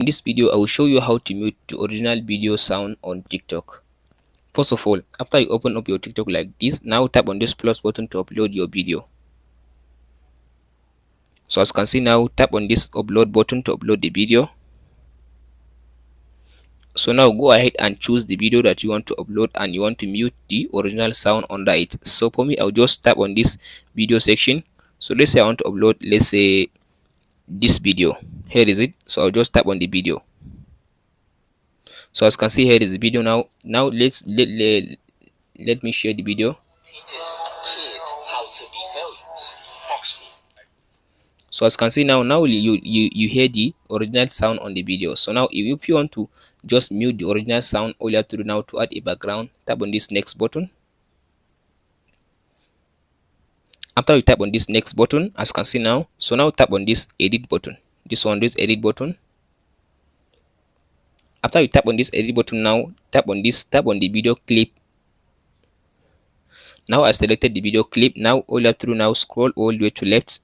In this video, I will show you how to mute the original video sound on TikTok. First of all, after you open up your TikTok like this, now tap on this plus button to upload your video. So as you can see now, tap on this upload button to upload the video. So now go ahead and choose the video that you want to upload and you want to mute the original sound under it. So for me, I'll just tap on this video section. So let's say I want to upload, let's say this video. Here is it. So I'll just tap on the video. So as you can see, here is the video now. Now let me share the video. So as you can see now you hear the original sound on the video. So now if you want to just mute the original sound, all you have to do now to add a background, tap on this next button. After you tap on this next button, as you can see now, so now tap on this edit button. This edit button. After you tap on this edit button, now tap on the video clip. Now I selected the video clip. Now all you have to do now, scroll all the way to left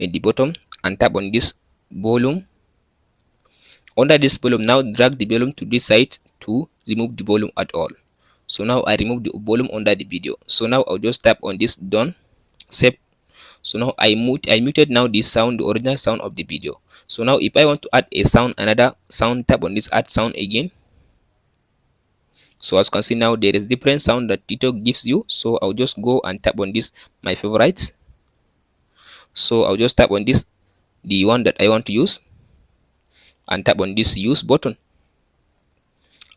at the bottom and tap on this volume. Under this volume, now drag the volume to this side to remove the volume at all. So now I remove the volume under the video. So now I'll just tap on this done, save. So now I muted now the sound, the original sound of the video. So now if I want to add a sound, another sound, tap on this add sound again. So as you can see now, there is different sound that TikTok gives you. So I'll just go and tap on this my favorites. So I'll just tap on this, the one that I want to use, and tap on this use button.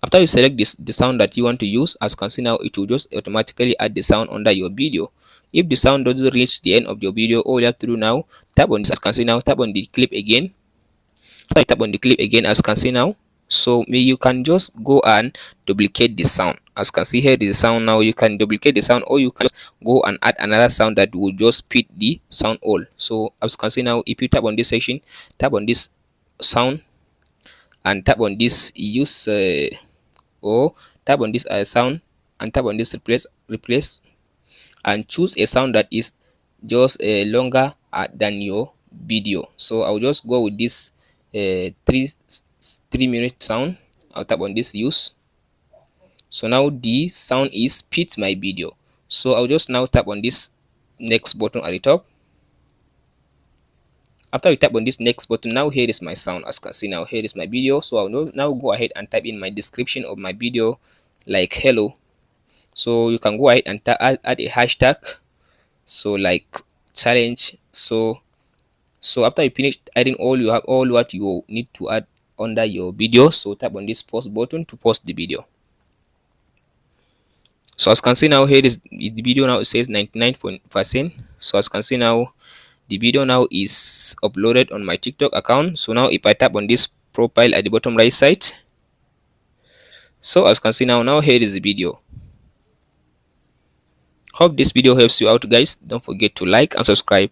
After you select the sound that you want to use, as you can see now, it will just automatically add the sound under your video. If the sound doesn't reach the end of your video, all you have to do now, tap on this. As you can see now, tap on the clip again. After you tap on the clip again, as you can see now, so you can just go and duplicate the sound. As you can see here, the sound now, you can duplicate the sound, or you can just go and add another sound that will just fit the sound all. So as you can see now, if you tap on this section, tap on this sound and tap on this use or tap on this sound and tap on this replace and choose a sound that is just longer than your video. So I'll just go with this 3 minute sound. I'll tap on this use. So now the sound is fit my video. So I'll just now tap on this next button at the top. After you tap on this next button, now here is my sound. As you can see now, here is my video. So I'll now go ahead and type in my description of my video like hello. So you can go ahead and add a hashtag, so like challenge. So after you finish adding all what you need to add under your video, so tap on this post button to post the video. So as you can see now, here is the video now. It says 99%. So as you can see now, the video now is uploaded on my TikTok account. So now if I tap on this profile at the bottom right side, so as you can see now here is the video. Hope this video helps you out, guys. Don't forget to like and subscribe.